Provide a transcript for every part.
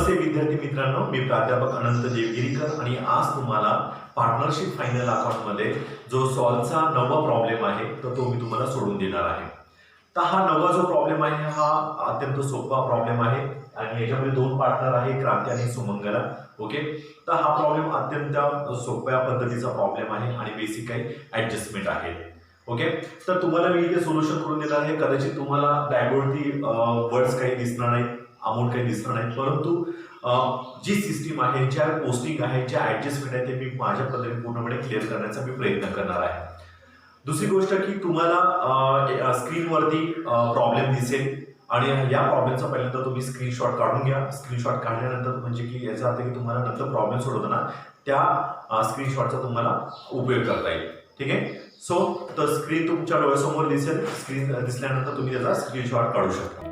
नमस्ते विद्यार्थी मित्रांनो, मी प्राध्यापक अनंत देवगिरीकर आणि आज तुम्हाला पार्टनरशिप फायनल अकाउंटमध्ये जो सॉल्व्हचा नवा प्रॉब्लेम आहे तो मी तुम्हाला सोडून देणार आहे. तर हा नवा जो प्रॉब्लेम आहे हा अत्यंत सोपा प्रॉब्लेम आहे आणि याच्यामध्ये दोन पार्टनर आहे, क्रांती आणि सुमंगला. ओके, तर हा प्रॉब्लेम अत्यंत सोप्या पद्धतीचा प्रॉब्लेम आहे आणि बेसिक काही ऍडजस्टमेंट आहे. ओके, तर तुम्हाला मी इथे सोल्युशन करून देणार आहे. कदाचित तुम्हाला डायगोनली वर्ड्स काही दिसणार नाही, अमाउंट काही दिसणार नाही, परंतु जी सिस्टीम आहे, ज्या पोस्टिंग आहे, ज्या ऍडजस्टमेंट आहे ते मी माझ्या पद्धतीने पूर्णपणे क्लिअर करण्याचा मी प्रयत्न करणार आहे. दुसरी गोष्ट की तुम्हाला स्क्रीनवरती प्रॉब्लेम दिसेल आणि या प्रॉब्लेमचा पहिल्यांदा तुम्ही स्क्रीनशॉट काढून घ्या. स्क्रीनशॉट काढल्यानंतर म्हणजे की याचा अर्थ की तुम्हाला नंतर प्रॉब्लेम सोडवताना त्या स्क्रीनशॉटचा तुम्हाला उपयोग करता येईल. ठीक आहे, सो तर स्क्रीन तुमच्या डोळ्यासमोर दिसेल. स्क्रीन दिसल्यानंतर तुम्ही त्याचा स्क्रीनशॉट काढू शकता.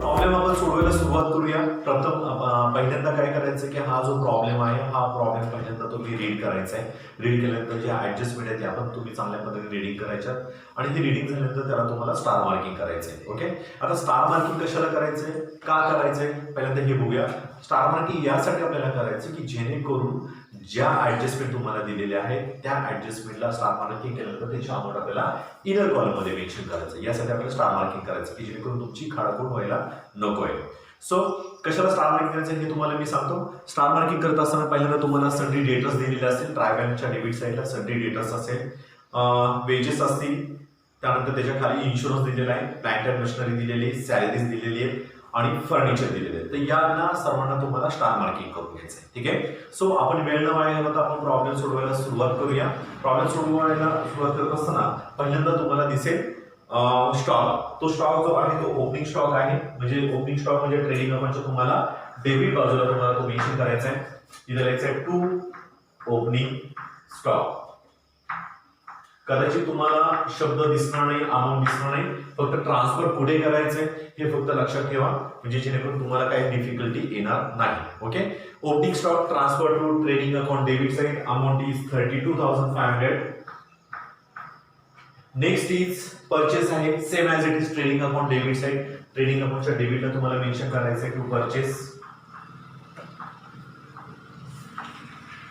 प्रॉब्लेम आपण सोडवायला सुरुवात करूया. प्रथम पहिल्यांदा काय करायचं की हा जो प्रॉब्लेम आहे हा प्रॉब्लेम पहिल्यांदा तुम्ही रीड करायचा आहे. रीड केल्यानंतर जे ऍडजस्टमेंट आहे ते आपण तुम्ही चांगल्या पद्धतीने रीडिंग करायच्या आणि ती रीडिंग झाल्यानंतर त्याला तुम्हाला स्टार मार्किंग करायचंय. ओके, आता स्टार मार्किंग कशाला करायचंय, का करायचंय, पहिल्यांदा हे बघूया. स्टार मार्किंग यासाठी आपल्याला करायचं की जेणेकरून ज्या ऍडजस्टमेंट तुम्हाला दिलेल्या आहेत त्या ऍडजस्टमेंटला स्टार मार्किंग केल्यानंतर त्याची अमाऊंट आपल्याला इनर कॉलम मध्ये मेन्शन करायचं. यासाठी आपल्याला स्टार मार्किंग करायचं की जेणेकरून तुमची खाडाखोड व्हायला नको आहे. सो कशाला स्टार मार्किंग करायचं हे तुम्हाला मी सांगतो. स्टार मार्किंग करत असताना पहिल्यांदा तुम्हाला सन्ड्री डेटर्स दिलेले असतील. ट्रायबॅलच्या डेबिट साईडला सन्ड्री डेटर्स असेल, वेजेस असतील, त्यानंतर त्याच्या खाली इन्शुरन्स दिलेला आहे, प्लांट अँड मशिनरी दिलेली आहे, सॅलरीज दिलेली आहे आणि फर्निचर दिलेले आहे. तर यांना सर्वांना तुम्हाला स्टार मार्किंग करून घ्यायचं आहे. ठीक आहे, सो आपण वेळ न वाया घालवता आपण प्रॉब्लेम सोडवायला सुरुवात करूया. प्रॉब्लेम सोडवायला सुरुवात करत असताना पहिल्यांदा तुम्हाला दिसेल स्टॉक. तो स्टॉक जो आहे तो ओपनिंग स्टॉक आहे. म्हणजे ओपनिंग स्टॉक म्हणजे ट्रेडिंग अकाउंटच्या तुम्हाला डेबिट बाजूला तुम्हाला तो मेन्शन करायचा आहे. इथे लिहायचं आहे टू ओपनिंग स्टॉक. कदाचित तुम्हाला शब्द दिसणार नाही, अमाऊंट दिसणार नाही, फक्त ट्रान्सफर पुढे करायचंय हे फक्त लक्षात ठेवा म्हणजे जेणेकरून तुम्हाला काही डिफिकल्टी येणार नाही. Okay, opening stock transfer to trading account debit side, amount is 32,500. Next is purchase आहे, same as it is trading account debit side. Trading अकाउंटच्या डेबिटला तुम्हाला मेन्शन करायचं आहे टू परचेस.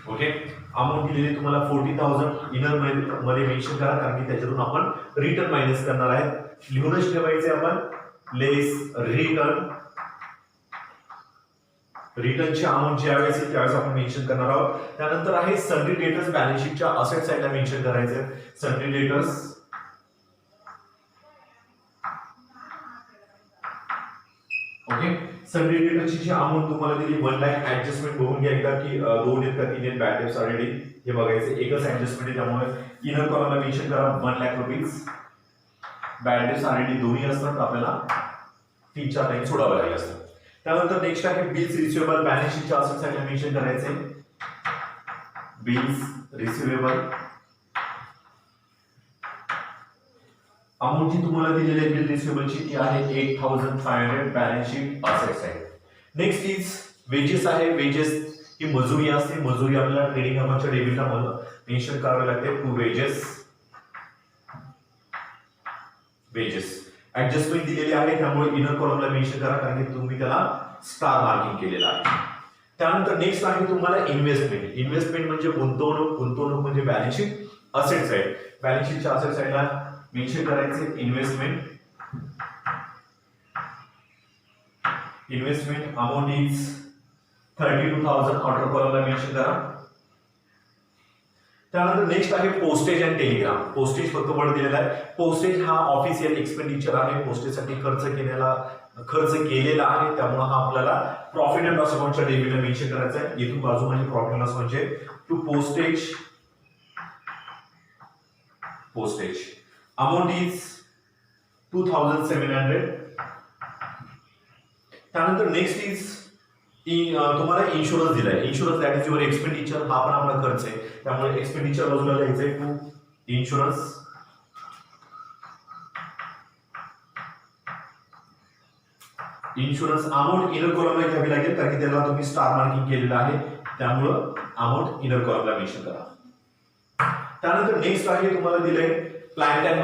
ओके, अमाऊंट दिलेली तुम्हाला 40,000 इनर मध्ये मेन्शन करा कारण की त्याच्यातून आपण रिटर्न मायनस करणार आहे. लिहूनच ठेवायचे आपण लेस रिटर्न. रिटर्नची अमाऊंट ज्यावेळेस येईल त्यावेळेस आपण मेन्शन करणार आहोत. त्यानंतर आहे सन्ड्री डेटर्स. बॅलन्स शीटच्या असेट साइडला मेन्शन करायचे सन्ड्री डेटर्स. ओके, सन्ड्री डेटर्सची जी अमाऊंट तुम्हाला दिली 1 लाख. ऍडजस्टमेंट बघून घ्या एकदा की 2 आहेत का 3 आहेत. बॅड डेट्स ऑलरेडी हे बघायचं. एकच ऍडजस्टमेंट आहे त्यामुळे इनर कॉलमला मेन्शन करा 1 lakh rupees. Bad debts already दोन्ही असतात, आपल्याला 3-4 लाईन सोडावं लागेल असतं. त्यानंतर नेक्स्ट आहे बिल्स रिसिवेबल. बॅलन्स शीटच्या असेट साइडला मेन्शन करायचे बिल्स रिसिवेबल. अमाऊंट जी तुम्हाला दिलेली आहे बिल रिसिवेबलची ती आहे 8,500. Balance sheet asset side. Next is wedges आहे. वेजेस ही मजुरी असते. मजुरी आपल्याला ट्रेडिंग अकाउंटच्या डेबिटला मेन्शन करावे लागते टू वेजेस. वेजेस ऍडजस्टमेंट दिलेली आहे त्यामुळे इनर कॉलमला मेन्शन करा कारण की तुम्ही त्याला स्टार मार्किंग केलेलं आहे. त्यानंतर नेक्स्ट आहे तुम्हाला इन्व्हेस्टमेंट. इन्व्हेस्टमेंट म्हणजे गुंतवणूक. गुंतवणूक म्हणजे balance sheet asset side. Balance शीटच्या असेट साइडला मेन्शन करायचे investment. Investment amount is 32,000. Outer कॉलमला mention करा. त्यानंतर नेक्स्ट आहे पोस्टेज अँड टेलिग्राम. पोस्टेज फक्त वर्ड दिलेला आहे. पोस्टेज हा ऑफिशियल एक्सपेंडिचर आहे. पोस्टेजसाठी खर्च केलेला आहे त्यामुळे हा आपल्याला प्रॉफिट अँड लॉस अकाउंटच्या डेबिटला मेन्शन करायचा आहे. इथून बाजू म्हणजे प्रॉफिट अँड लॉस म्हणजे to postage. Postage amount is 2,700. त्यानंतर नेक्स्ट इज तुम्हाला इन्शुरन्स दिलाय. Insurance that is your expenditure. हा पण आपला खर्च आहे त्यामुळे एक्सपेंडिचर बाजूला लिहायचंय to insurance. Insurance amount inner कॉलमला घ्यावी लागेल कारण की त्याला तुम्ही स्टार मार्किंग केलेलं आहे त्यामुळे अमाऊंट इनर कॉलमला मेन्शन करा. त्यानंतर नेक्स्ट आहे तुम्हाला दिलंय प्लांट अँड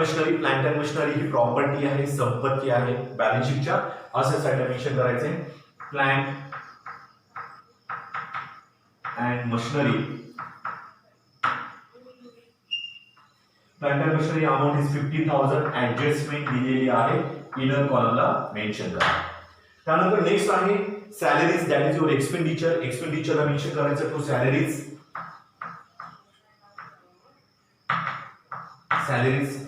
मशिनरी ही प्रॉपर्टी आहे, संपत्ती आहे. बॅलन्स शीटच्या असेट साईडला मेन्शन करायचे plant and machinery. Plant and machinery amount is 15,000. Adjustment दिलेली आहे, इनर कॉलमला मेन्शन करा. त्यानंतर नेक्स्ट आहे सॅलरीज, दॅट इज युअर एक्सपेंडिचरला मेन्शन करायचं टू सॅलरीज.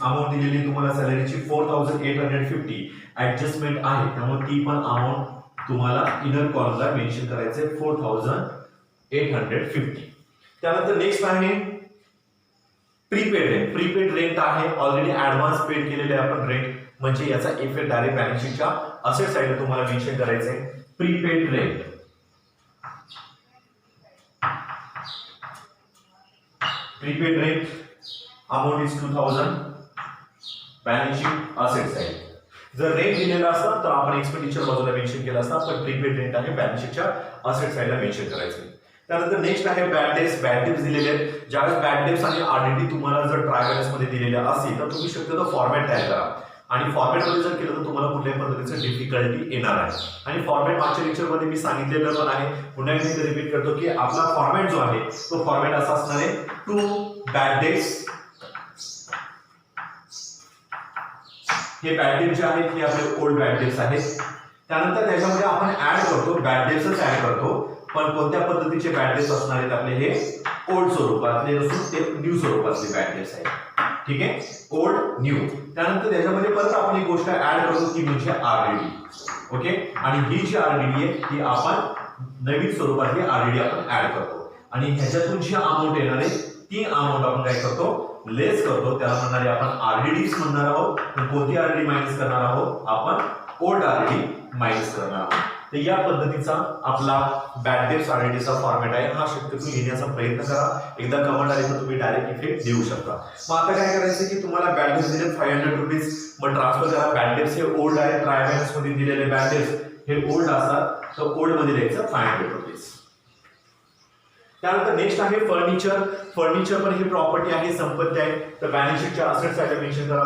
अमाउंट दिलेली तुम्हाला सॅलरीची 4,850. ऍडजस्टमेंट आहे त्यामुळे ती पण अमाउंट तुम्हाला इनर कॉलमला मेन्शन करायचे 4,850. त्यानंतर नेक्स्ट आहे प्रीपेड रेंट आहे. ऑलरेडी ऍडव्हान्स पेड केलेले आपण रेंट, म्हणजे याचा इफेक्ट डायरेक्ट बॅलन्स शीटच्या असेट साइडला तुम्हाला मेन्शन करायचं आहे prepaid rent. Prepaid rent amount is 2,000. Balance sheet asset side. जर रेंट दिलेला असता तर आपण एक्सपेंडिचर बाजूला मेन्शन केला असता, पण प्रीपेड रेंट आहे बॅलन्स शीटच्या असेट साइडला मेन्शन करायचं. त्यानंतर नेक्स्ट आहे बॅड डेट्स दिलेले आहेत. ज्यावेळेस बॅड डेट्स आणि आरडीटी तुम्हाला जर ट्राय बॅलन्स मध्ये दिलेले असतील तर तुम्ही शक्यतो फॉर्मॅट तयार करा, आणि फॉर्मॅट मध्ये जर केलं तर तुम्हाला कुठल्याही पद्धतीचं डिफिकल्टी येणार आहे. आणि फॉर्मॅट मागच्या लेक्चर मध्ये मी सांगितलेलं पण आहे, पुन्हा एकदा रिपीट करतो की आपला फॉर्मॅट जो आहे तो फॉर्मॅट असा असणार आहे टू बॅड डेट्स. हे बॅड डेट्स जे आहेत हे आपले ओल्ड बॅड डेट्स आहेत. त्यानंतर त्याच्यामध्ये आपण ऍड करतो बॅड डेट्सच ऍड करतो, पण कोणत्या पद्धतीचे बॅड डेट्स असणार आहेत आपले हे ओल्ड स्वरूपातले नसून ते न्यू स्वरूपातले बॅड डेट्स आहेत. ठीक आहे, ओल्ड न्यू. त्यानंतर त्याच्यामध्ये परत आपण एक गोष्ट ऍड करतो ती म्हणजे आरडीडी. ओके, आणि ही जी आरडीडी आहे ती आपण नवीन स्वरूपातली आरडीडी आपण ऍड करतो, आणि ह्याच्यातून जी अमाऊंट येणार आहे ती अमाऊंट आपण काय करतो लेस करतो. त्याला म्हणणारे आपण आरडीडीज म्हणणार आहोत. कोणती आरडीडी मायनस करणार आहोत आपण ओल्ड आरडीडी मायनस करणार आहोत. तर या पद्धतीचा आपला बॅड डेट्स आरडीडीचा फॉर्मॅट आहे. हा शक्यतो लिहिण्याचा प्रयत्न करा. एकदा कमांड आली तर तुम्ही डायरेक्ट इफेक्ट देऊ शकता. मग आता काय करायचं की तुम्हाला बॅड डेट्स दिले 500 रुपीज, मग ट्रान्सफर करा. बॅड डेट्स हे ओल्ड आहे, ट्राय बॅलन्स मध्ये दिलेले बॅड डेट्स हे ओल्ड असतात, तर ओल्ड मध्ये द्यायचं 500 रुपीज. त्यानंतर नेक्स्ट आहे फर्निचर पण ही प्रॉपर्टी आहे, संपत्ती आहे. तर बॅलन्स शीटच्या असेट साइडला मेन्शन करा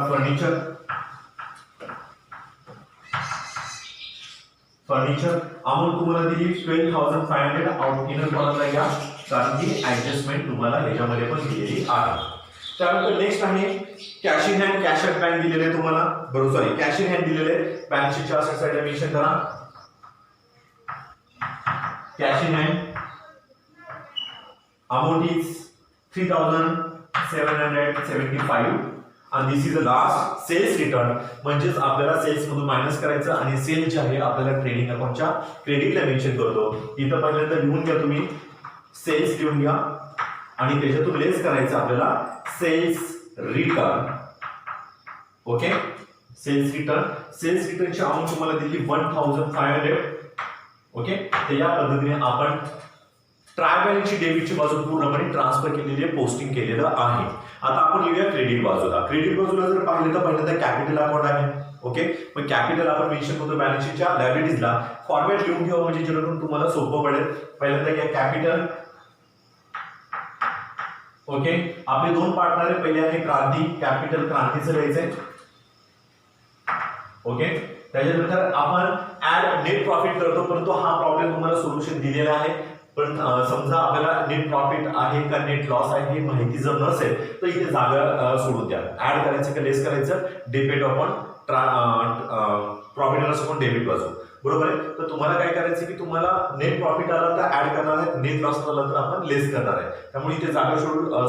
फर्निचर अमाऊंट तुम्हाला दिली 12,500. आउट इनर कॉलमला घ्या, कारण की ऍडजस्टमेंट तुम्हाला याच्यामध्ये पण दिलेली आहे. त्यानंतर नेक्स्ट आहे cash in hand, cash at bank दिलेले तुम्हाला, बरोबर सॉरी कॅश इन हँड दिलेले. बॅलन्स शीटच्या असेट साइडला मेन्शन करा cash in hand. Amount is 3,775. आणि this is the last sales return, म्हणजेच आपल्याला सेल्स मधून मायनस करायचं, आणि सेल जे आहे आपल्याला ट्रेडिंग अकाउंटच्या क्रेडिटला मेन्शन करतो. इथं पहिल्यांदा लिहून घ्या तुम्ही, सेल्स लिहून घ्या, आणि त्याच्यातून लेस करायचं आपल्याला सेल्स रिटर्न. ओके, सेल्स रिटर्नची अमाउंट तुम्हाला दिली 1,500. ओके, तर या पद्धतीने आपण ट्राय बॅलन्सची डेबिटची बाजू पूर्णपणे ट्रान्सफर केलेली आहे, पोस्टिंग केलेलं आहे. आता आपण लिहूया क्रेडिट बाजूला. जर पाहिलं तर पहिल्यांदा कॅपिटल अकाउंट आहे. ओके, मग कॅपिटल आपण मेन्शन करतो बॅलन्स शीटच्या लायबिलिटीजला. फॉर्मॅट लिहून ठेवा म्हणजे जेणेकरून तुम्हाला सोपं पडेल. पहिल्यांदा घ्या कॅपिटल. ओके, आपले दोन पार्टनर आहे. पहिले आहे क्रांती, कॅपिटल क्रांतीचं लिहायचंय. ओके, त्याच्यानंतर आपण ऍड नेट प्रॉफिट करतो, परंतु हा प्रॉब्लेम तुम्हाला सोल्युशन दिलेला आहे. पण समजा आपल्याला नेट प्रॉफिट आहे का नेट लॉस आहे हे माहिती जर नसेल तर इथे जागा सोडून द्या. ऍड करायचं का लेस करायचं depend upon profit loss upon debit बाजू, बरोबर आहे. तर तुम्हाला काय करायचं की तुम्हाला नेट प्रॉफिट आला तर ऍड करणार आहे, नेट लॉस आला तर आपण लेस करणार आहे. त्यामुळे इथे जागा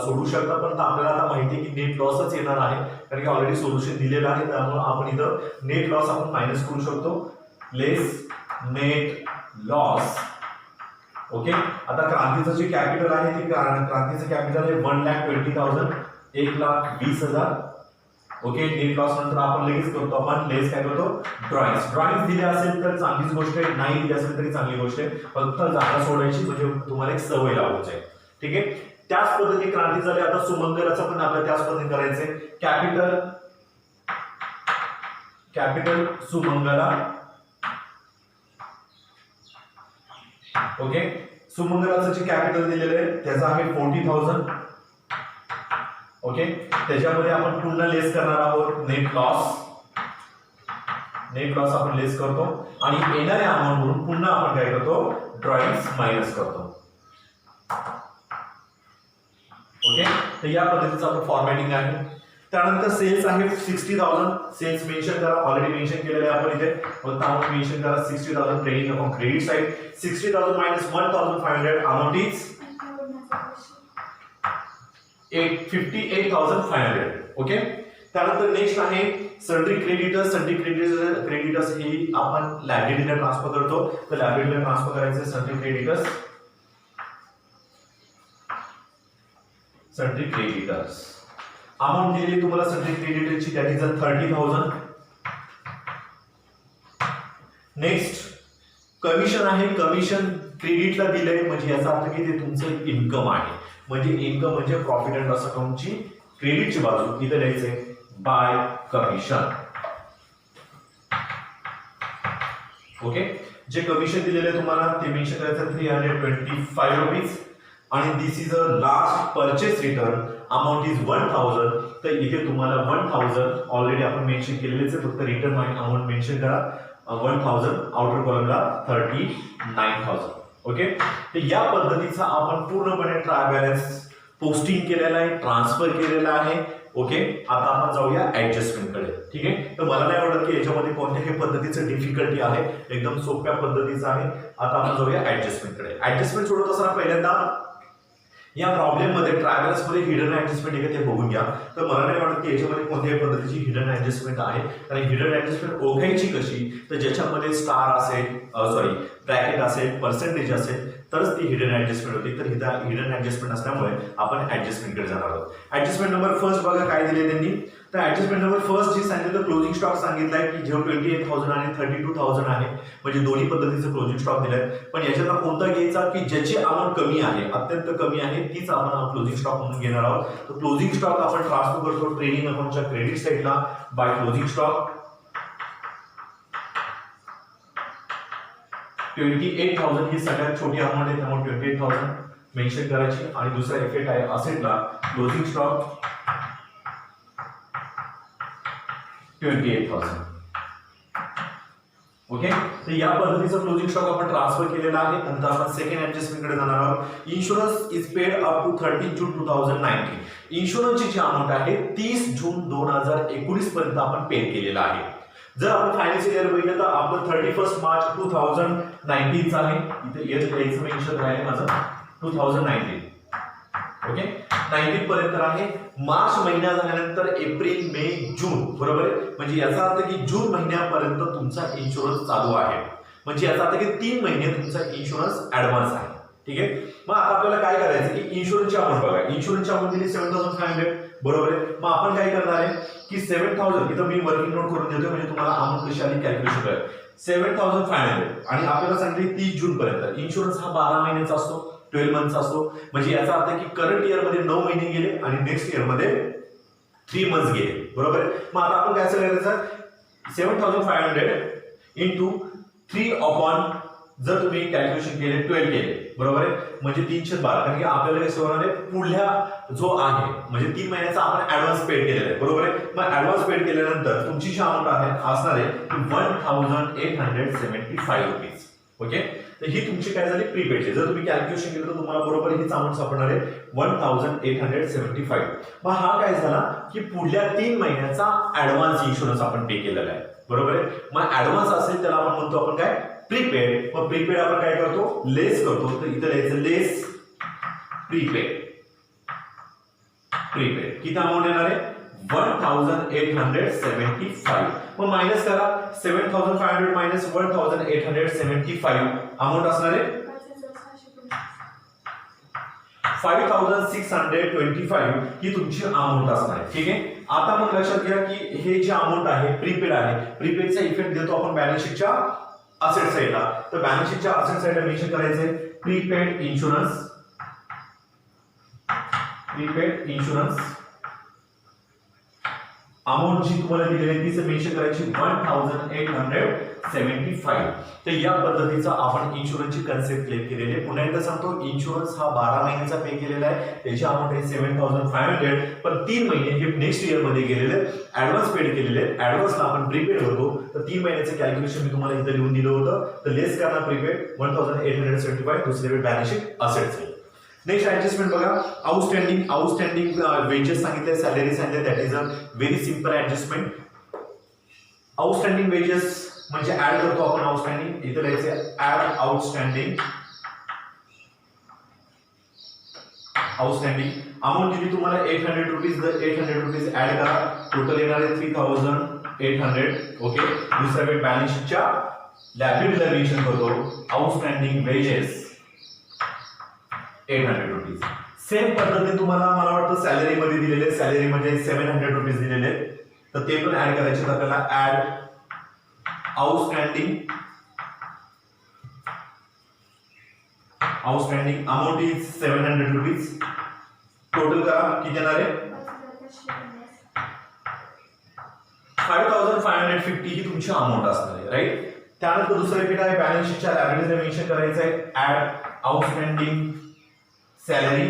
सोडू शकता, पण आपल्याला आता माहिती आहे की नेट लॉसच येणार आहे, कारण की ऑलरेडी सोल्युशन दिलेलं आहे. त्यामुळे आपण इथं नेट लॉस आपण मायनस करू शकतो, लेस नेट लॉस. ओके, आता क्रांतीचं जे कॅपिटल आहे ते क्रांतीचं कॅपिटल आहे 1,20,000, 1,20,000. ओके, नेट लॉस नंतर आपण लगेच करतो आपण लेस काय करतो ड्रॉइंग दिले असेल तर चांगलीच गोष्ट आहे, नाही दिली असेल तरी चांगली गोष्ट आहे. फक्त जागा सोडायची म्हणजे तुम्हाला एक सवय लागून जाईल. ठीक आहे, त्याच पद्धतीने क्रांती झाली. आता सुमंगलाचं पण आपल्याला त्याच पद्धतीने करायचंय. कॅपिटल सुमंगला. ओके, सुमंगलाचं जे कॅपिटल दिलेलं आहे त्याचं आहे 40,000. ओके, त्याच्यामध्ये आपण पुन्हा लेस करणार आहोत नेट लॉस आपण लेस करतो आणि येणाऱ्या अमाउंट वरून पुन्हा आपण काय करतो ड्रॉइंग्स मायनस करतो. ओके, तर या पद्धतीचं आपलं फॉर्मॅटिंग आहे. त्यानंतर सेल्स आहे 60,000. सेल्स मेन्शन करा, ऑलरेडी मेन्शन केलेलं आहे आपण इथे. फक्त अमाउंट मेन्शन करा 60,000 trading account credit side. 60,000 minus 1,500 amount is 58,500. Okay, त्यानंतर नेक्स्ट आहे सन्ड्री क्रेडिटर्स. सन्ड्री क्रेडिटर्स ही आपण लायबिलिटीला ट्रान्सफर करतो. तर लायबिलिटीला ट्रान्सफर करायचं sundry creditors. Sundry creditors amount दिलेली तुम्हाला सन्ड्री क्रेडिटरची, दॅट इज 30,000. नेक्स्ट कमिशन आहे. कमिशन क्रेडिटला दिलंय म्हणजे याचा अर्थ की ते तुमचं इन्कम आहे. म्हणजे इन्कम म्हणजे प्रॉफिट अँड लॉस अकाउंटची क्रेडिटची बाजू इथे द्यायचंय बाय कमिशन. ओके, जे कमिशन दिलेलं आहे तुम्हाला ते मेन्शन करायचं 325 रुपीज आणि this is a last purchase return amount is 1,000. तर इथे तुम्हाला 1,000 ऑलरेडी आपण मेन्शन केलेलेच आहे, फक्त रिटर्न अमाउंट मेन्शन करा 1,000. आउटर कॉलमला 39,000. ओके, तर या पद्धतीचा आपण पूर्णपणे ट्रायल बॅलन्स पोस्टिंग केलेला आहे, ट्रान्सफर केलेला आहे. ओके, आता आपण जाऊया ऍडजस्टमेंटकडे. ठीक आहे, तर मला नाही वाटत की याच्यामध्ये कोणत्याही पद्धतीचं डिफिकल्टी आहे, एकदम सोप्या पद्धतीचं आहे. आता आपण जाऊया ऍडजस्टमेंटकडे. ऍडजस्टमेंट सोडत असताना पहिल्यांदा या प्रॉब्लेम मध्ये ट्रॅव्हलर्स मध्ये हिडन ऍडजस्टमेंट आहे ते बघून घ्या. तर मला नाही वाटत की याच्यामध्ये कोणत्याही पद्धतीची हिडन ऍडजस्टमेंट आहे. आणि हिडन ऍडजस्टमेंट ओळखायची कशी, तर ज्याच्यामध्ये स्टार असेल, ब्रॅकेट असेल, पर्सेंटेज असेल तरच ती हिडन ऍडजस्टमेंट होती. तर हिडन ऍडजस्टमेंट असल्यामुळे आपण ऍडजस्टमेंटकडे जाणार आहोत. ऍडजस्टमेंट नंबर फर्स्ट बघा काय दिले त्यांनी. तर ऍडजस्टमेंट नंबर फर्स्ट जी सांगितलं क्लोजिंग स्टॉक सांगितलाय की जो 28,000 आणि 32,000 आहे. म्हणजे दोन्ही पद्धतीचं क्लोजिंग स्टॉक दिलाय. पण याच्यातला कोणता घ्यायचा की ज्याची अमाऊंट कमी आहे, अत्यंत कमी आहे, तीच आपण क्लोजिंग स्टॉक म्हणून घेणार आहोत. तर क्लोजिंग स्टॉक आपण ट्रान्सफर करतो ट्रेडिंग अकाउंटच्या क्रेडिट साईडला बाय क्लोजिंग स्टॉक. 28,000 ही सगळ्यात छोटी अमाऊंट आहे, त्यामुळे 28,000 मेन्शन करायची. आणि दुसरा इफेक्ट आहे असेटला क्लोजिंग स्टॉक 28,000. ओके, तर या पद्धतीचा क्लोजिंग स्टॉक आपण ट्रान्सफर केलेला आहे. नंतर आपण सेकंड ऍडजस्टमेंटकडे जाणार आहोत. Insurance is paid up to 30 June 2019. इन्शुरन्सची जी अमाऊंट आहे 30 जून 2019 पर्यंत आपण पे केलेला आहे. जर आपण फायनान्शियल इयर बघितलं तर आपलं 31 मार्च 2019 आहे. इथे इयर द्यायचं मेन्शन आहे माझं 2019. ओके, 19 पर्यंत आहे. मार्च महिना झाल्यानंतर एप्रिल मे जून, बरोबर आहे. म्हणजे याचा अर्थ की जून महिन्यापर्यंत तुमचा इन्शुरन्स चालू आहे. म्हणजे याचा अर्थ की 3 महिने तुमचा इन्शुरन्स ऍडव्हान्स आहे. ठीक आहे, मग आता आपल्याला काय करायचं की इन्शुरन्सची अमाऊंट बघा. इन्शुरन्सची अमाऊंट दिली 7,500, बरोबर आहे. मग आपण काय करणार आहे की 7,000 इथं मी वर्किंग नोट करून देतो म्हणजे तुम्हाला अमाऊंट कशी आली कॅल्क्युलेशन करेल. 7,500 आणि आपल्याला सांगितले 30 जून पर्यंत. इन्शुरन्स हा 12 महिन्याचा असतो, 12 मंथचा असतो. म्हणजे याचा अर्थ की करंट इयर मध्ये 9 महिने गेले आणि नेक्स्ट इयर मध्ये 3 मंथ्स गेले, बरोबर आहे. मग आता आपण काय करायचं 7,500 इंटू 3 अपॉन जर तुम्ही कॅल्क्युलेशन केले 12 केले, बरोबर आहे. म्हणजे 312. कारण की आपल्याला कसं होणार आहे पुढल्या जो आहे म्हणजे 3 महिन्याचा आपण ऍडव्हान्स पेड केलेला आहे, बरोबर आहे. मग ऍडव्हान्स पेड केल्यानंतर तुमची जी अमाऊंट आहे असणार आहे 1,875 रुपीज. ओके, तर ही तुमची काय झाली प्रीपेडची. जर तुम्ही कॅल्क्युलेशन केलं तर तुम्हाला बरोबर हीच अमाऊंट सापडणार आहे 1,875. मग हा काय झाला की पुढल्या 3 महिन्याचा ऍडव्हान्स इन्शुरन्स आपण पे केलेला आहे, बरोबर आहे. मग ऍडव्हान्स असेल त्याला आपण म्हणतो आपण काय प्रीपेड. मग प्रीपेड आपण काय करतो लेस करतो. तर इथे लिहायचं लेस प्रीपेड. प्रीपेड किती अमाऊंट येणार आहे 1,875. मग मायनस करा 7,500 मायनस 1,875 अमाऊंट असणार आहे 5,625 ही तुमची अमाऊंट असणार आहे. ठीक आहे, आता मग लक्षात घ्या की हे जे अमाऊंट आहे प्रीपेड आहे. प्रीपेडचा इफेक्ट देतो आपण बॅलन्स शीटच्या असेट साइडला. तर बॅलन्स शीटच्या असेट साइडला मेन्शन करायचे prepaid insurance. Prepaid insurance amount जी तुम्हाला दिलेली आहे तीच मेन्शन करायची 1875. तर या पद्धतीचा आपण इन्शुरन्सची कन्सेप्ट क्लेम केलेली आहे. पुन्हा एकदा सांगतो, इन्शुरन्स हा 12 महिन्याचा पे केलेला आहे, त्याची अमाऊंट आहे 7500, पण 3 महिने हे नेक्स्ट इयर मध्ये गेलेले ऍडव्हान्स पेड केलेले आहेत. ऍडव्हान्सला आपण प्रीपेड होतो, तर 3 महिन्याचं कॅल्क्युलेशन मी तुम्हाला इथे लिहून दिलं होतं. तर लेस करणार प्रीपेड 1875, दुसरे balance sheet assets. Next adjustment बघा, आउटस्टँडिंग वेजेस सांगितले, सॅलरी सांगितले. That is a very simple adjustment. Outstanding wedges म्हणजे ऍड करतो आपण आउटस्टँडिंग, इथे लिहायचे ऍड आउटस्टँडिंग अमाऊंट दिली तुम्हाला 800 रुपीज. द 800 रुपीज ऍड करा, टोटल येणार आहे 3800. ओके, दुसऱ्या वेळ बॅलन्स शीटच्या लायबिलिटीला मेन्शन करतो आउटस्टँडिंग वेजेस 800 रुपीज. सेम पद्धतीने तुम्हाला मला वाटतं सॅलरी मध्ये दिलेले, सॅलरी मध्ये 700 रुपीज दिलेले, तर ते पण ऍड करायचे. आपल्याला add outstanding amount is 700 rupees. Total करा, किती येणार आहे 5550 ही तुमची अमाऊंट असणार आहे, राईट. त्यानंतर दुसरं पीठ आहे बॅलन्स शीटच्या लायबिलिटीला मेन्शन करायचं आहे add outstanding salary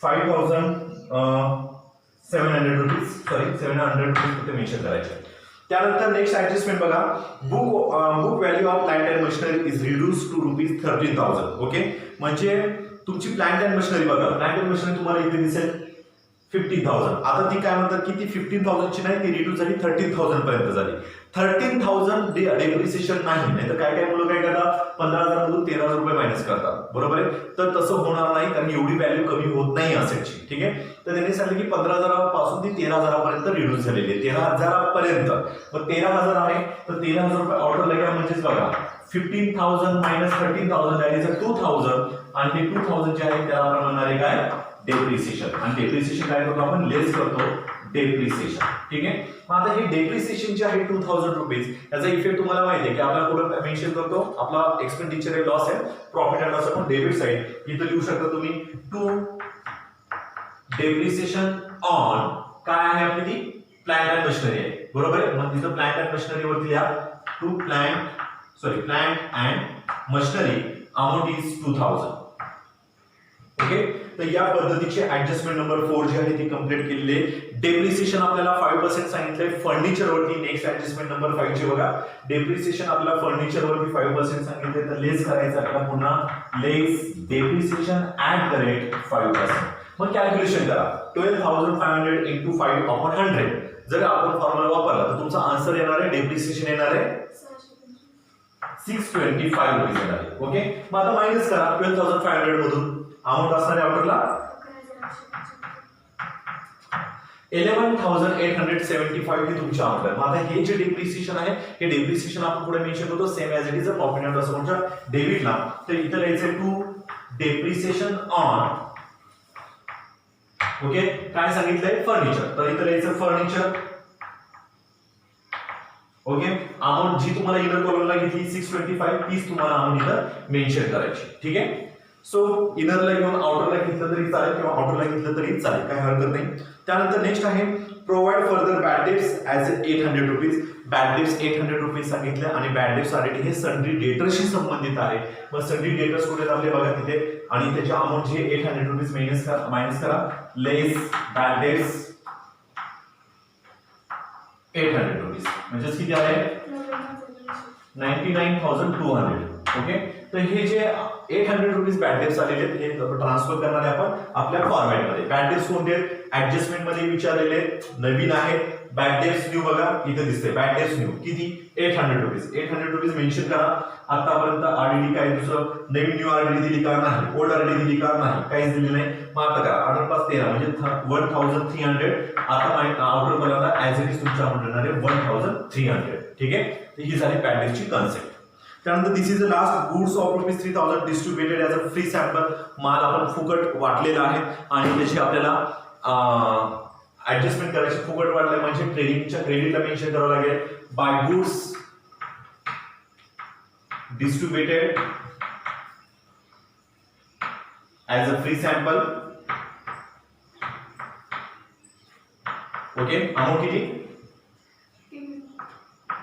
5700 rupees, sorry 700 rupees तिथे मेन्शन करायचे. त्यानंतर नेक्स्ट ऍडजस्टमेंट बघा, book value of plant and machinery is reduce to ₹13,000. Okay, म्हणजे तुमची प्लांट अँड मशिनरी बघा, प्लांट अँड मशिनरी तुम्हाला इथे दिसेल 15,000. आता ती काय म्हणतात की ती 15,000 ची नाही, ती रिड्यूस झाली 13,000 पर्यंत झाली. 13,000 डेप्रिसिएशन नाही, तर काय मुलं काय करतात 15,000 मधून 13,000 रुपये मायनस करतात, बरोबर आहे. तर तसं होणार नाही, कारण एवढी व्हॅल्यू कमी होत नाही असेटची. ठीक आहे, तर त्यांनी सांगितलं की 15,000 पासून ती 13,000 पर्यंत रिड्यूस झालेली आहे, 13,000 पर्यंत. मग 13,000 आहे, तर 13,000 रुपये ऑर्डर लागला, म्हणजेच बघा 15,000 मायनस 13,000 दॅट इज 2,000, आणि ते 2,000 जे आहे त्याला आपण म्हणणार आहे काय डेप्रिसिएशन. आणि डेप्रिसिएशन काय करतो आपण लेस करतो डेप्रिसिएशन. ठीक आहे, मग आता हे डेप्रिसिएशन जे आहे 2,000 रुपीज, याचा इफेक्ट तुम्हाला माहिती आहे की आपल्याला कुठं मेन्शन करतो, आपला एक्सपेंडिचर आहे, लॉस आहे, प्रॉफिट अँड लॉस आपण डेबिट साइड इथं लिहू शकता तुम्ही. टू डेप्रिसिएशन ऑन काय आहे आपली ती प्लांट अँड मशिनरी आहे, बरोबर आहे. मग तिथं प्लांट अँड मशिनरी वरती लिहा to plant and machinery amount is 2,000. Okay, तर या पद्धतीचे ऍडजस्टमेंट नंबर 4 जे आहे ती कंप्लीट केलेली आहे. डेप्रिसिएशन आपल्याला 5% सांगितलंय फर्निचर वरती. नेक्स्ट ऍडजस्टमेंट नंबर 5 चे बघा, डेप्रिसिएशन आपल्याला फर्निचर वरती 5% सांगितले, तर लेस करायचं आपल्याला पुन्हा लेस डेप्रिसिएशन ऍट द रेट 5%. मग कॅल्क्युलेशन करा 12,500 इंटू 5/100. जर आपण फॉर्म्युला वापरला तर तुमचा आन्सर येणार आहे, डेप्रिसिएशन येणार आहे 625 रुपीज येणार आहे. ओके, मग आता मायनस करा 12,500 मधून अमाऊंट असणार आहे ऑर्डरला 11,875 ही तुमची अमाऊंट आहे. मग आता हे जे डेप्रिसिएशन आहे, हे डेप्रिसिएशन आपण पुढे मेन्शन करतो same as it is a profit and loss अकाउंटच्या डेबिटला. तर इथं लिहायचं टू डेप्रिसिएशन ऑन, ओके, काय सांगितलंय फर्निचर, तर इथं लिहायचं फर्निचर. ओके, अमाऊंट जी तुम्हाला इनर कॉलमला घेतली 625 तीच तुम्हाला अमाऊंट इथं मेन्शन करायची. ठीक आहे, सो इनरला घेऊन आउटरला घेतलं तरी चालेल किंवा आउटरला घेतलं तरी चालेल, काही हरकत नाही. त्यानंतर नेक्स्ट आहे provide further bad debts as 800 rupees. Bad debts 800 rupees सांगितले, आणि बॅड डेट्स ऑलरेडी हे सन्ड्री डेटर्सशी संबंधित आहे. मग सन्ड्री डेटर्स कुठे आपले बघा तिथे, आणि त्याची अमाऊंट जे 800 रुपीज मायनस करा लेस बॅड डेट्स 800 रुपीज, म्हणजेच किती आहे 99,200. ओके, तर हे जे 800 रुपीज बॅड डेट्स आलेले आहेत हे ट्रान्सफर करणार आहे आपण आपल्या फॉर्मॅट मध्ये. बॅड डेट्स कोणते ऍडजस्टमेंट मध्ये विचारलेले नवीन आहेत. बॅड डेट्स न्यू बघा इथे दिसते, बॅड डेट्स न्यू किती 800 रुपीज. 800 रुपीज मेन्शन करा. आतापर्यंत आरडीडी काय दुसरं नवीन न्यू आरडीडी दिली का नाही, ओल्ड आरडीडी दिली का नाही, काहीच दिली नाही. मग आता करा ऑर्डर पास 13 म्हणजे 1,300. आता ऑर्डर करायला ऍज इट इज तुमच्या अमाऊंट येणार आहे 1,300. ठीक आहे, ही झाली बॅड डेट्सची कन्सेप्ट. त्यानंतर this is the last goods of ₹3,000 distributed as a free sample. माल आपण फुकट वाटलेला आहे आणि त्याची आपल्याला ऍडजस्टमेंट करायची. फुकट वाटलं म्हणजे ट्रेडिंगच्या क्रेडिटला मेन्शन करावं लागेल by goods distributed as a free sample okay amount किती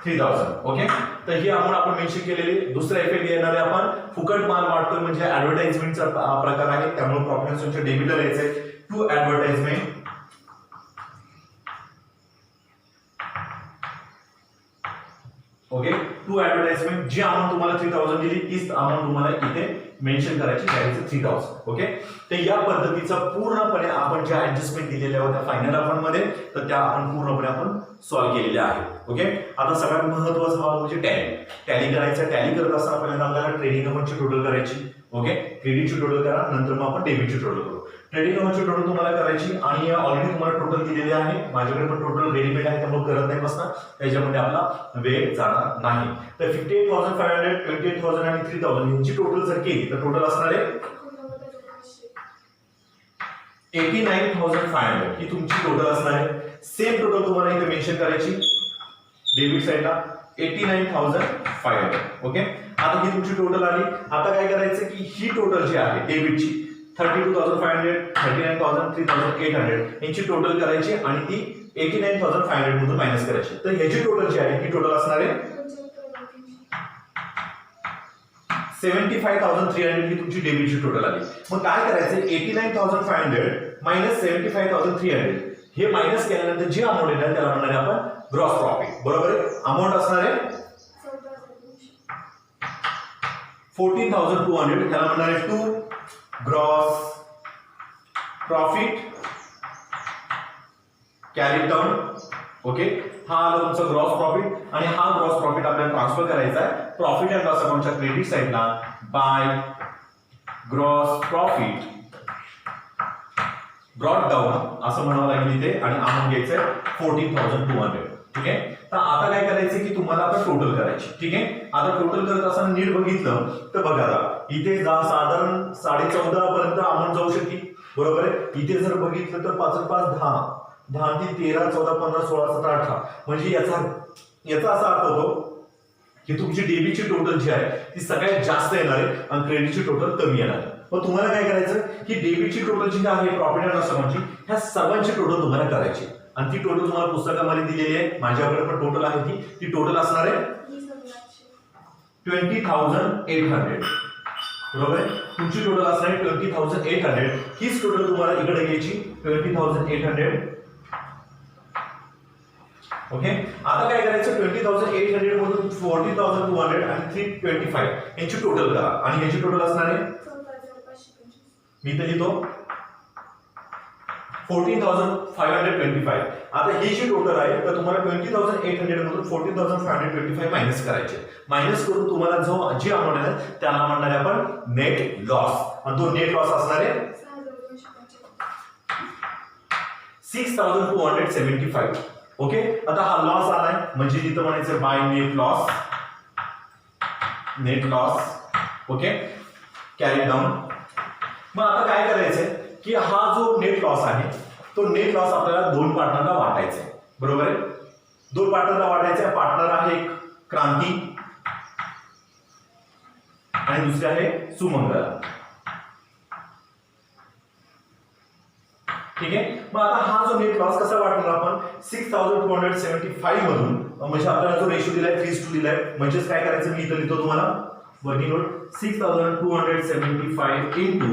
3000. ओके तर ही अमाऊंट आपण मेन्शन केलेली. दुसरा इफेक्ट येणार आहे आपण फुकट माल वाटतोय म्हणजे ऍडव्हर्टाइजमेंटचा प्रकार आहे, त्यामुळे प्रॉफिट तुमच्या डेबिटला यायचंय to advertisement. Okay to advertisement जी अमाऊंट तुम्हाला 3000 दिली तीच अमाऊंट तुम्हाला इथे मेन्शन करायची त्याचे 3000. ओके तर या पद्धतीचा पूर्णपणे आपण ज्या ऍडजस्टमेंट दिलेल्या होत्या फायनल अकाउंट मध्ये तर त्या आपण पूर्णपणे आपण सॉल्व्ह केलेल्या आहेत. ओके आता सगळ्यात महत्त्वाचा भाग म्हणजे टॅली करायचा. टॅली करत असताना पहिल्यांदा आपल्याला ट्रेडिंग अकाउंटची टोटल करायची. ओके क्रेडिटची टोटल करा, नंतर मग आपण डेबिटची टोटल करू. ट्रेडिंग अकाउंटची टोटल तुम्हाला करायची आणि ऑलरेडी तुम्हाला टोटल दिलेली आहे. माझ्याकडे पण टोटल रेडीमेड आहे त्यामुळे करत नाही बसणार, त्याच्यामध्ये आपला वेळ जाणार नाही. तर 58,500, 28,000 आणि 3,000 यांची टोटल जर केली तर टोटल असणार आहे 89,500 ही तुमची टोटल असणार आहे. सेम टोटल तुम्हाला इथे मेन्शन करायची डेबिट साइडला 89,500. ओके आता ही तुमची टोटल आली. आता काय करायचं की ही टोटल जी आहे डेबिटची 32,500, 39,000, 3,800 यांची टोटल करायची आणि ती 89,500 मधून मायनस करायची. तर ह्याची टोटल जी आहे ही टोटल असणार आहे 75,300 ही तुमची डेबिटची टोटल आली. मग काय करायचं 89,500 मायनस 75,300 हे मायनस केल्यानंतर जी अमाऊंट येणार त्याला म्हणणार आहे आपण ग्रॉस प्रॉफिट. बरोबर आहे. अमाऊंट असणार आहे 14,200 त्याला म्हणणार आहे to gross profit carry down. Okay हा आला तुमचा ग्रॉस प्रॉफिट आणि हा ग्रॉस प्रॉफिट आपल्याला ट्रान्सफर करायचा आहे प्रॉफिट अँड लॉस अकाउंटच्या क्रेडिट साइडला by gross profit brought down असं म्हणावं लागेल इथे आणि अमाऊंट घ्यायचं आहे 14,200. ठीक आहे तर आता काय करायचं की तुम्हाला आता टोटल करायची. ठीक आहे आता टोटल करत असताना नीट बघितलं तर बघा इथे साधारण 14.5 पर्यंत अमाऊंट जाऊ शकते. बरोबर आहे. इथे जर बघितलं तर 5 5 10 10 ते 13 14 15 16 17 18 म्हणजे याचा असा अर्थ होतो की तुमची डेबिटची टोटल जी आहे ती सगळ्यात जास्त येणार आहे आणि क्रेडिटची टोटल कमी येणार आहे. मग तुम्हाला काय करायचं की डेबिटची टोटल जी आहे प्रॉफिट अँड लॉस अकाउंटची ह्या सर्वांची टोटल तुम्हाला करायची आणि ती टोटल तुम्हाला पुस्तकामध्ये दिलेली आहे. माझ्याकडे पण टोटल आहे ती टोटल असणार आहे 20,800. बरोबर आहे. तुमची टोटल असणार आहे 20,800. हीच टोटल तुम्हाला इकडे घ्यायची 20,800. ओके आता काय करायचं 20,800 मधून 40,200 आणि 325 यांची टोटल करा आणि याची टोटल असणार आहे मी तर लिहितो 14,525. आता ही जी टोटल आहे तर तुम्हाला 20,800 मधून 14,525 मायनस करायचे. मायनस करून तुम्हाला जो जी अमाऊंट आहे त्याला म्हणणार आहे आपण नेट लॉस आणि तो नेट लॉस असणार आहे 6,275. ओके आता हा लॉस आलाय म्हणजे तिथं म्हणायचं by net loss. Okay carry down. मग आता काय करायचंय की हा जो नेट लॉस आहे तो नेट लॉस आपल्याला दोन पार्टनरला वाटायचा आहे. बरोबर आहे. दोन पार्टनरला वाटायचा आहे. पार्टनर आहे एक क्रांती आणि दुसरे आहे सुमंगला. ठीक आहे मग आता हा जो नेट लॉस कसा वाटणार आपण 6,275 मधून म्हणजे आपल्याला जो रेशो दिलाय 3:2 दिलाय म्हणजेच काय करायचं मी इथं लिहितो तुम्हाला वर्किंग नोट 6,275 into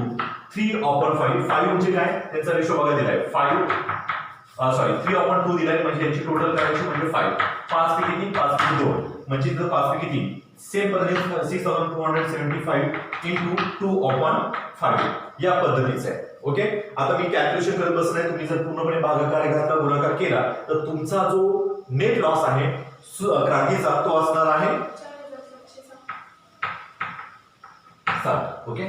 3/5. 5 म्हणजे काय त्याचा रेशो बघा दिलाय 3/2 दिलाय म्हणजे याची टोटल करायची म्हणजे 5. 5 पैकी 3 5 पैकी 2 म्हणजे इथं 5 पैकी 3 सेम पद्धतीने 6,275 into 2/5 या पद्धतीचं आहे. ओके आता मी कॅल्क्युलेशन करत बसणार आहे. तुम्ही जर पूर्णपणे भागाकार घातला गुणाकार केला तर तुमचा जो नेट लॉस आहे क्रांतीचा तो असणार आहे 7. ओके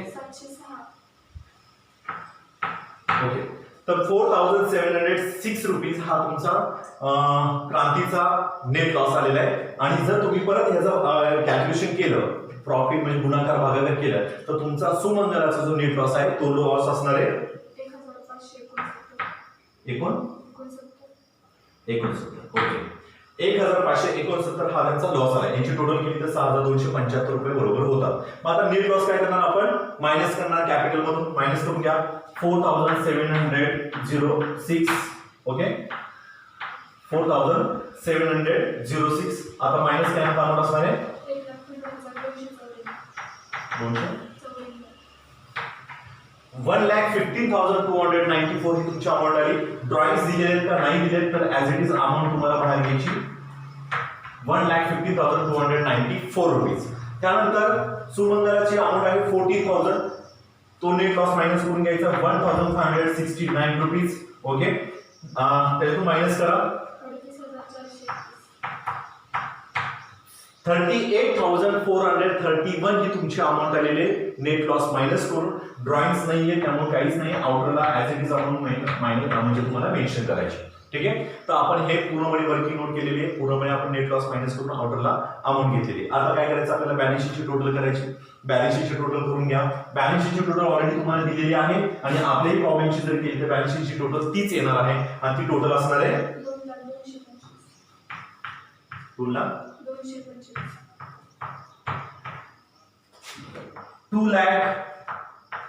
ओके तर 4,706 रुपीज हा तुमचा क्रांतीचा नेट लॉस आलेला आहे. आणि जर तुम्ही परत ह्याचं कॅल्क्युलेशन केलं प्रॉफिट म्हणजे गुणाकार भागाकार केलं तर तुमचा सुमंगलाचा जो नेट लॉस आहे तो लॉस असणार आहे 1,569. ओके 1,569 हा त्यांचा लॉस आला. यांची टोटल केली तर 6,275 रुपये बरोबर होतात. मग आता नेट लॉस काय करणार आपण मायनस करणार कॅपिटल मधून मायनस करून घ्या 4,706. ओके 4706. आता मायनस काय अमाउंट असणार आहे 1,15,294 ही तुमची अमाउंट आली. ड्रॉइंग्स दिलेले आहेत का नाही दिलेत तर ऍज इट इज अमाउंट तुम्हाला बाहेर घ्यायची 1,15,294 रुपीज. त्यानंतर सुमंगलाची अमाउंट आहे 14,000. तो नेट लॉस मायनस करून घ्यायचा 1,569 रुपीज. ओके, त्यातून मायनस करा 38,431 ही तुमची अमाउंट आलेली आहे नेट लॉस मायनस करून. ड्रॉइंग्स नाहीये त्यामुळे काहीच नाही. आउटरला as it is amount minus म्हणजे तुम्हाला मेन्शन करायची. ठीक आहे, तर आपण हे पूर्णपणे वर्किंग नोट केलेली आहे. पूर्णपणे आपण नेट लॉस मायनस करून आउटरला अमाउंट घेतलेली. आता काय करायचं आपल्याला बॅलन्स शीटची टोटल करायची. बॅलन्स शीटची टोटल करून घ्या. बॅलन्स शीटची टोटल ऑलरेडी तुम्हाला दिलेली आहे आणि आपल्याही प्रॉब्लेमची जर केली तर बॅलन्स शीटची टोटल तीच येणार आहे आणि ती टोटल असणार आहे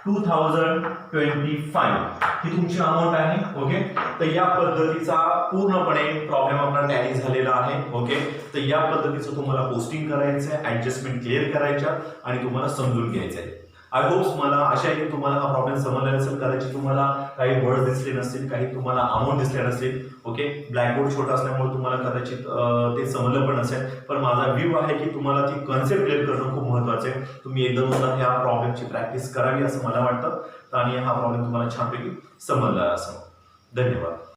2,02,025 ही तुमची अमाउंट आहे. ओके, तर या पद्धतीचा पूर्णपणे प्रॉब्लेम आपला टॅली झालेला आहे. ओके, तर या पद्धतीचं तुम्हाला पोस्टिंग करायचं आहे, ऍडजस्टमेंट क्लिअर करायच्या आणि तुम्हाला समजून घ्यायचं आहे. आय होप्स मला आशा आहे की तुम्हाला हा प्रॉब्लेम समजला नसेल. कदाचित तुम्हाला काही वर्ड दिसले नसतील, काही तुम्हाला अमाऊंट दिसले नसतील. ओके, ब्लॅकबोर्ड छोटा असल्यामुळे तुम्हाला कदाचित ते समजलं पण नसेल. पण माझा व्ह्यू आहे की तुम्हाला ती कन्सेप्ट क्लिअर करणं खूप महत्त्वाचं आहे. तुम्ही एकदा दोनदा ह्या प्रॉब्लेमची प्रॅक्टिस करावी असं मला वाटतं आणि हा प्रॉब्लेम तुम्हाला छानपैकी समजला असावा. धन्यवाद.